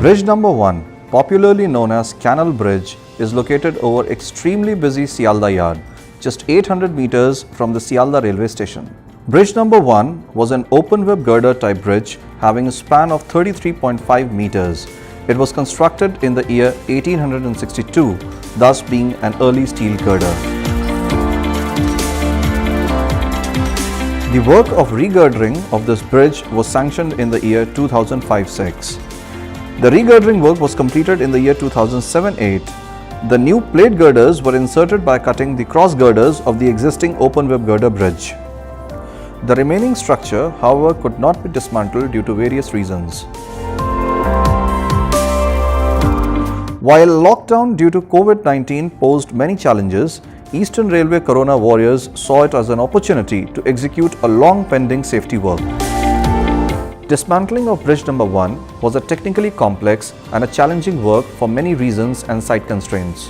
Bridge number 1, popularly known as Canal Bridge, is located over extremely busy Sialda Yard, just 800 meters from the Sialda railway station. Bridge number 1 was an open web girder type bridge having a span of 33.5 meters. It was constructed in the year 1862, thus being an early steel girder. The work of regirdering of this bridge was sanctioned in the year 2005-06. The regirdering work was completed in the year 2007-08. The new plate girders were inserted by cutting the cross girders of the existing open web girder bridge. The remaining structure, however, could not be dismantled due to various reasons. While lockdown due to COVID-19 posed many challenges, Eastern Railway Corona warriors saw it as an opportunity to execute a long pending safety work. Dismantling of bridge number 1 was a technically complex and a challenging work for many reasons and site constraints.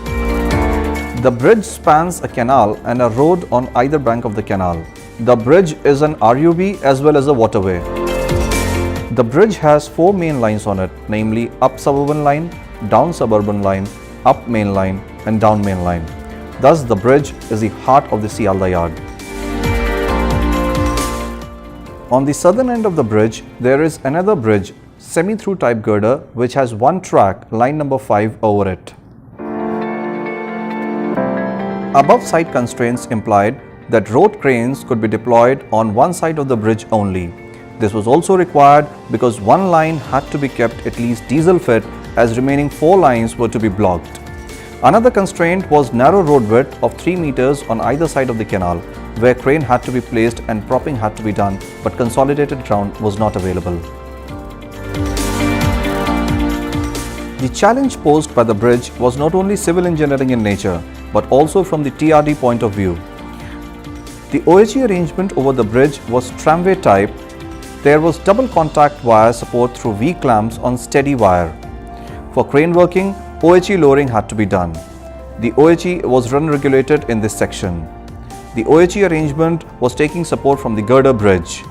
The bridge spans a canal and a road on either bank of the canal. The bridge is an RUB as well as a waterway. The bridge has 4 main lines on it, namely up suburban line, down suburban line, up main line and down main line. Thus, the bridge is the heart of the Sialda Yard. On the southern end of the bridge, there is another bridge, semi-through type girder, which has one track, line number 5, over it. Above site constraints implied that road cranes could be deployed on one side of the bridge only. This was also required because one line had to be kept at least diesel fit, as remaining 4 lines were to be blocked. Another constraint was narrow road width of 3 meters on either side of the canal, where crane had to be placed and propping had to be done, but consolidated ground was not available. The challenge posed by the bridge was not only civil engineering in nature, but also from the TRD point of view. The OHE arrangement over the bridge was tramway type. There was double contact wire support through V-clamps on steady wire. For crane working, OHE lowering had to be done. The OHE was run regulated in this section. The OHE arrangement was taking support from the girder bridge.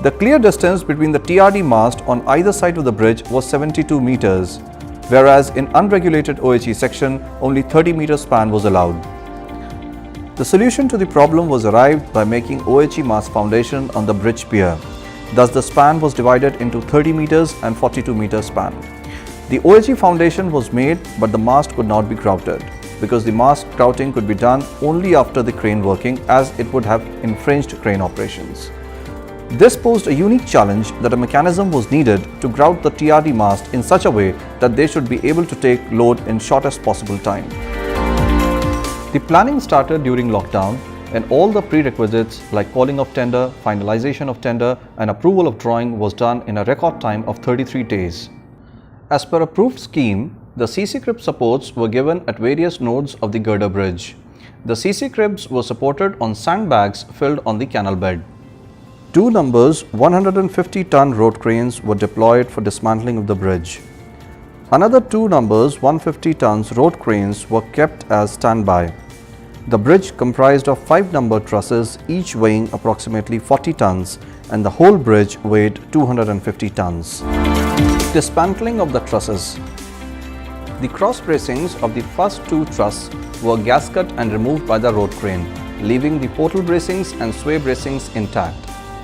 The clear distance between the TRD mast on either side of the bridge was 72 meters, whereas in unregulated OHE section, only 30 meter span was allowed. The solution to the problem was arrived by making OHE mast foundation on the bridge pier. Thus, the span was divided into 30 meters and 42 meter span. The OHE foundation was made, but the mast could not be grouted, because the mast grouting could be done only after the crane working, as it would have infringed crane operations. This posed a unique challenge that a mechanism was needed to grout the TRD mast in such a way that they should be able to take load in shortest possible time. The planning started during lockdown, and all the prerequisites like calling of tender, finalization of tender and approval of drawing was done in a record time of 33 days. As per approved scheme, the CC crib supports were given at various nodes of the girder bridge. The CC cribs were supported on sandbags filled on the canal bed. 2 numbers 150-ton road cranes were deployed for dismantling of the bridge. Another 2 numbers 150 tons road cranes were kept as standby. The bridge comprised of 5 number trusses, each weighing approximately 40 tons, and the whole bridge weighed 250 tons. Dismantling of the trusses. The cross bracings of the first 2 trusses were gasket and removed by the road crane, leaving the portal bracings and sway bracings intact.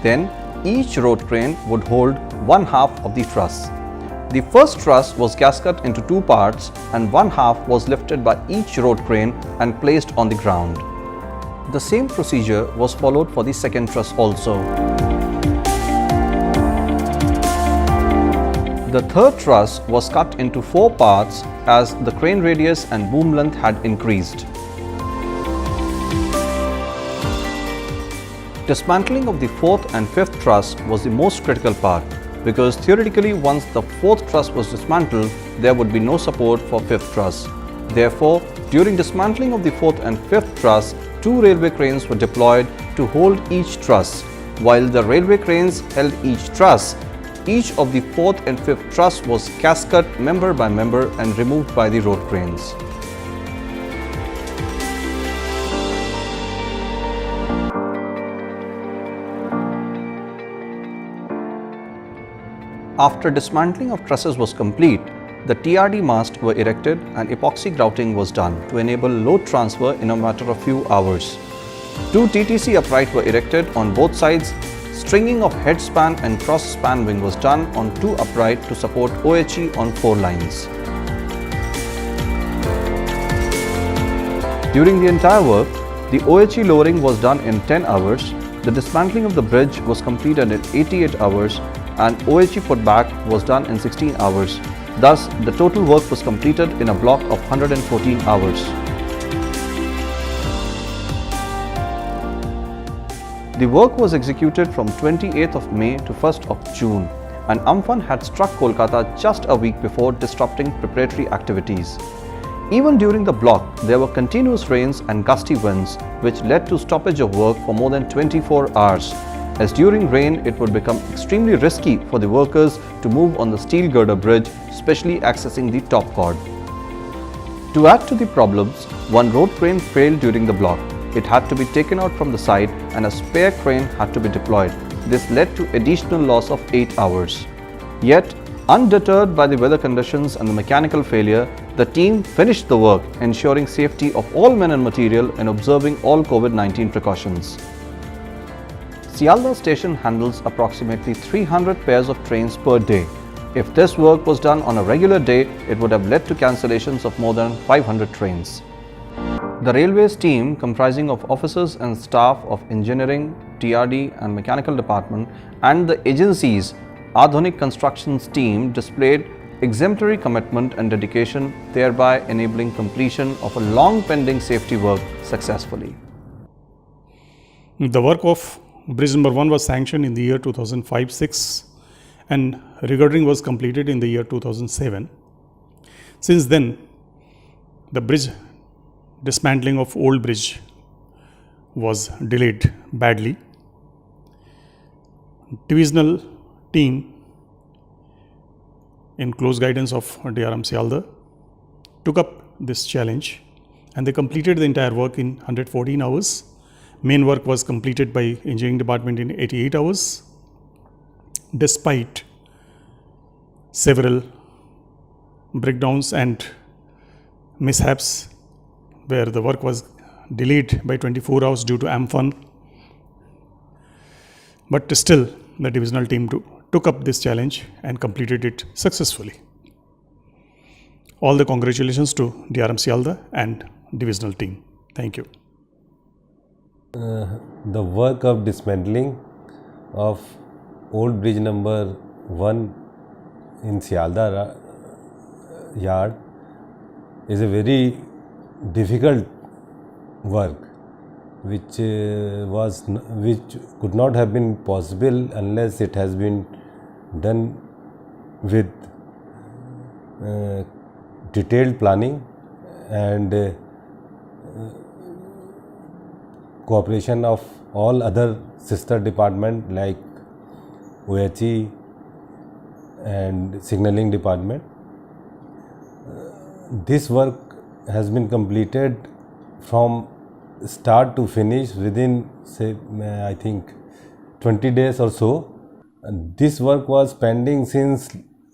Then, each road crane would hold one half of the truss. The first truss was gasket into 2 parts, and one half was lifted by each road crane and placed on the ground. The same procedure was followed for the second truss also. The third truss was cut into 4 parts as the crane radius and boom length had increased. Dismantling of the 4th and 5th truss was the most critical part, because theoretically once the 4th truss was dismantled, there would be no support for 5th truss. Therefore, during dismantling of the 4th and 5th truss, 2 railway cranes were deployed to hold each truss. While the railway cranes held each truss, each of the 4th and 5th truss was gasket member by member and removed by the road cranes. After dismantling of trusses was complete, the TRD masts were erected and epoxy grouting was done to enable load transfer in a matter of few hours. 2 TTC upright were erected on both sides. Stringing of head span and cross span wing was done on 2 upright to support OHE on 4 lines. During the entire work, the OHE lowering was done in 10 hours, the dismantling of the bridge was completed in 88 hours and OHE putback was done in 16 hours. Thus, the total work was completed in a block of 114 hours. The work was executed from 28th of May to 1st of June, and Amphan had struck Kolkata just a week before, disrupting preparatory activities. Even during the block, there were continuous rains and gusty winds, which led to stoppage of work for more than 24 hours, as during rain it would become extremely risky for the workers to move on the steel girder bridge, especially accessing the top chord. To add to the problems, one road crane failed during the block. It had to be taken out from the side and a spare crane had to be deployed. This led to additional loss of 8 hours. Yet, undeterred by the weather conditions and the mechanical failure, the team finished the work, ensuring safety of all men and material and observing all COVID-19 precautions. Sialdah station handles approximately 300 pairs of trains per day. If this work was done on a regular day, it would have led to cancellations of more than 500 trains. The railways team, comprising of officers and staff of engineering, TRD and mechanical department, and the agency's Adhunik Constructions team displayed exemplary commitment and dedication, thereby enabling completion of a long pending safety work successfully. The work of bridge number 1 was sanctioned in the year 2005-06 and regirdering was completed in the year 2007. Since then, the bridge dismantling of old bridge was delayed badly. Divisional team, in close guidance of DRM Sialdah, took up this challenge and they completed the entire work in 114 hours. Main work was completed by engineering department in 88 hours. Despite several breakdowns and mishaps where the work was delayed by 24 hours due to Amphan, but still the divisional team took up this challenge and completed it successfully. All the congratulations to DRM Sialdah and divisional team. Thank you. The work of dismantling of old bridge number 1 in Sialdah yard is a very difficult work which could not have been possible unless it has been done with detailed planning and cooperation of all other sister department like OHE and signaling department. This work has been completed from start to finish within, say, I think 20 days or so. And this work was pending since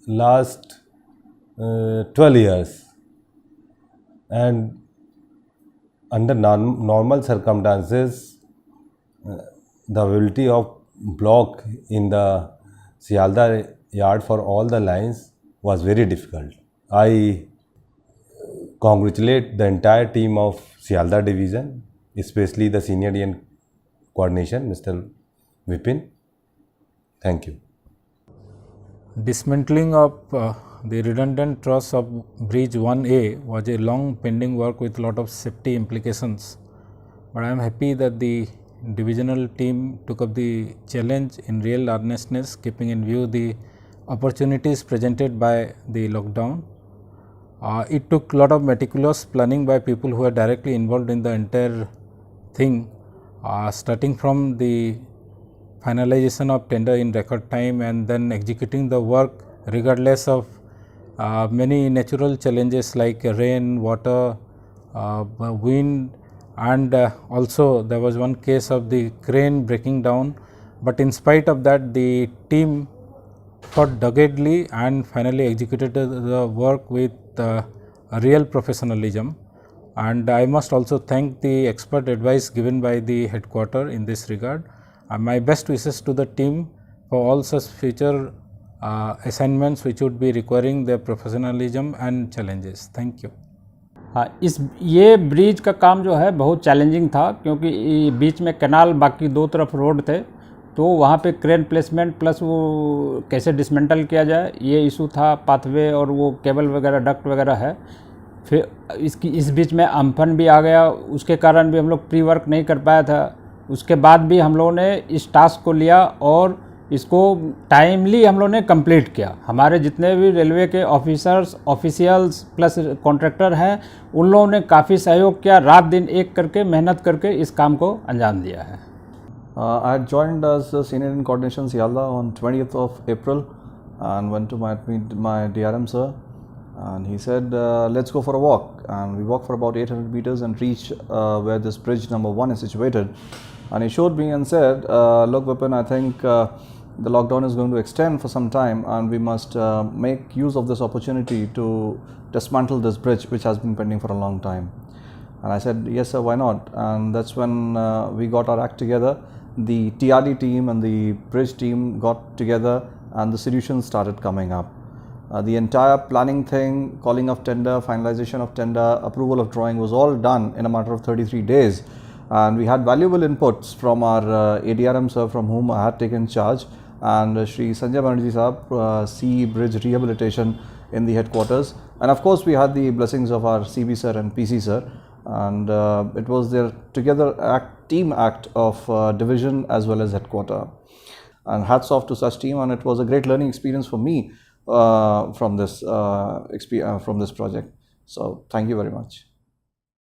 last 12 years, and under normal circumstances the availability of block in the Sialdah yard for all the lines was very difficult. I congratulate the entire team of Sialdah division, especially the senior DN coordination, Mr. Vipin. Thank you. Dismantling of the redundant truss of bridge 1A was a long pending work with lot of safety implications, but I am happy that the divisional team took up the challenge in real earnestness, keeping in view the opportunities presented by the lockdown. It took a lot of meticulous planning by people who are directly involved in the entire thing, starting from the finalization of tender in record time and then executing the work regardless of many natural challenges like rain, water, wind, and also there was one case of the crane breaking down, but in spite of that the team fought doggedly and finally executed the work with a real professionalism. And I must also thank the expert advice given by the headquarter in this regard. My best wishes to the team for all such future assignments which would be requiring their professionalism and challenges. Thank you. हाँ, ये bridge का काम जो है बहुत challenging था, क्योंकि बीच में कैनाल, बाकी दो तरफ रोड थे, तो वहाँ पे क्रेन प्लेसमेंट प्लस वो कैसे डिसमेंटल किया जाए ये इशू था। पाथवे और वो केबल वगैरह, डक्ट वगैरह है। फिर इस बीच में अम्फन भी आ गया, उसके कारण भी हम लोग प्री वर्क नहीं कर पाया था। उसके बाद भी हम लोगों ने इस टास्क को लिया और इसको टाइमली हम लोगों ने कंप्लीट किया। हमारे जितने भी रेलवे के ऑफिसर्स, ऑफिशियल्स प्लस कॉन्ट्रैक्टर हैं, उन लोगों ने काफ़ी सहयोग किया, रात दिन एक करके मेहनत करके इस काम को अंजाम दिया है। I had joined as a senior in coordination Sialda on 20th of April and went to meet my DRM sir, and he said let's go for a walk, and we walked for about 800 meters and reached where this bridge number 1 is situated, and he showed me and said look Vipin, I think the lockdown is going to extend for some time and we must make use of this opportunity to dismantle this bridge which has been pending for a long time. And I said, yes sir, why not? And that's when we got our act together. The TRD team and the bridge team got together and the solutions started coming up. The entire planning thing, calling of tender, finalization of tender, approval of drawing was all done in a matter of 33 days. And we had valuable inputs from our ADRM sir, from whom I had taken charge, and Shri Sanjay Banerjee Saab, CE Bridge Rehabilitation in the headquarters. And of course we had the blessings of our CB sir and PC sir. And it was their together team act of division as well as headquarter, and hats off to such team, and it was a great learning experience for me from this project. So thank you very much.